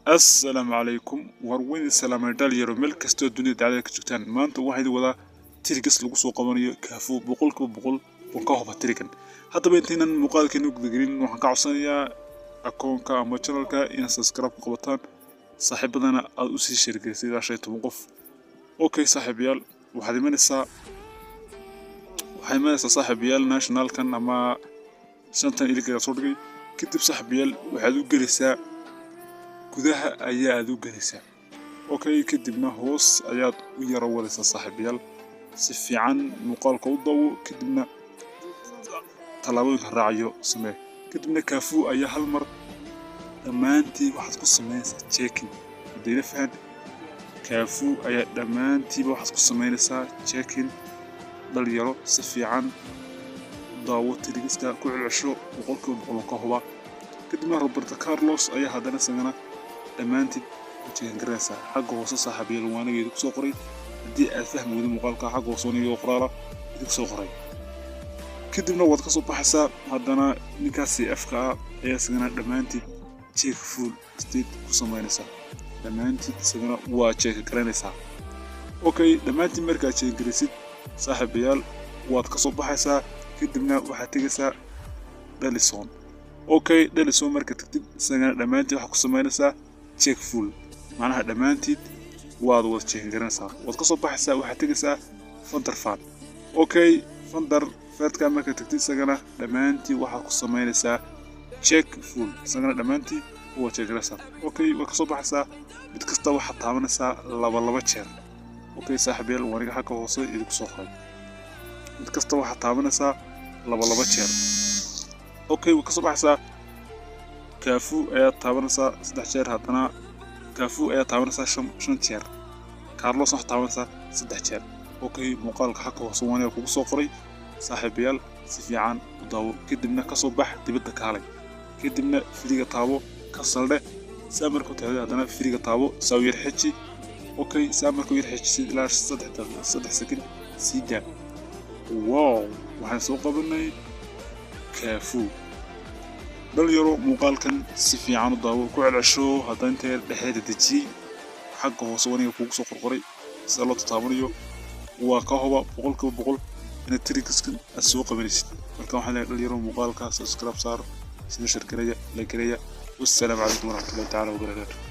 السلام عليكم وروين السلام عليكم يا رمل كستو الدنيا تعالى كجوتان ما أنت واحد ولا تريكس لقو سوق قمرية كافو بقول وكهوبة تريكن حتى بينتين المقال كانوا قدرين وحنا عصانية أكون كأما channel كا إن سبسكرايب قبطان صاحبنا أنا أوسي شركة سيدا شيء توقف أوكي صاحب يال وحد من صاحب يال ناشنال كان أما سنتين إلى كذا صدقي كتب صاحب يال وحدو جلسة gudaha ayaa aad u galaysaa okay kadibna hoos ayaad u yara wadaysaa saaxiibayaal si fiican muuqaalka u dawo kadibna talaabooyinka raaciyo samee kadibna kaafuu ayaa hal mar dhammaantii waxaad ku sameynaysaa checking hadayna fahan kaafuu ayaa dhammaantiiba waxaad ku sameynaysaa checking dhalinyaro si fiican daawo tirigiska ku celcesho boqolkiiba ka huba kadibna Roberto Carlos ayaa haddana sagana dhammaantii wajigan garaysa xagga hoose saaxiibayaal waanageedu ku soo qoray hadii aad fahmaydo muuqaalka xagga hoose iyo qoraala idinku soo qoray kadibna waad ka soo baxaysaa haddana ninkaasi afka ayaa sagana dhammaantii check full state ku sameynaysaa dhammaantii sagana waa check garanaysaa okay dhammaantii markaa check garaysid saaxiibayaal waad ka soo baxaysaa kadibna waxaad tegaysaa Dallison okay Dallison marka tagtid sagana dhammaantii waxa ku sameynaysaa check full معناها دمانتيد واد واد check garanaysaa waad ka soo baxaysaa waxa tagaysaa Fonder Fan okay Fonder Fadka marka tagtid sagana dhammaantii waxa ku sameynaysaa check full sagana dhammaantii waa check garanaysaa okay waad ka soo baxaysaa mid kasta waxa taabanaysaa laba jeer okay saaxiibayaal wariga xagga hoose idinku soo qoray mid kasta waxa taabanaysaa laba jeer okay waad ka soo baxaysaa كافو ayaa taabanaysaa 3 jeer haddana كافو ayaa taabanaysaa 5 jeer Carlos waxa taabanaysaa 3 jeer okay muuqaalka xagga hoose waan kugu soo qoray saaxiibayaal si fiican u daawo kadibna ka soo bax dibadda kaalay kadibna firiga taabo ka saldhe saamarku tahay haddana firiga taabo soo yar xiji okay saamarku yar xiji ilaa 3 second sida wow waxaan soo qabanay كافو dhalinyaro muuqaalkan si fiican u daawo ku celcesho haddana inta dhexeeda deji xagga hoose waniga kugu soo qorqoray sida loo taabanayo waa ka huba boqolkiiba in tricks-kan aad soo qabanaysid marka waxaan leeyahay dhalinyaro muuqaalka subscribe saar sida shirkadaya la gareeya wassalamu calaykum warahmatullahi ta'ala wabarakatuh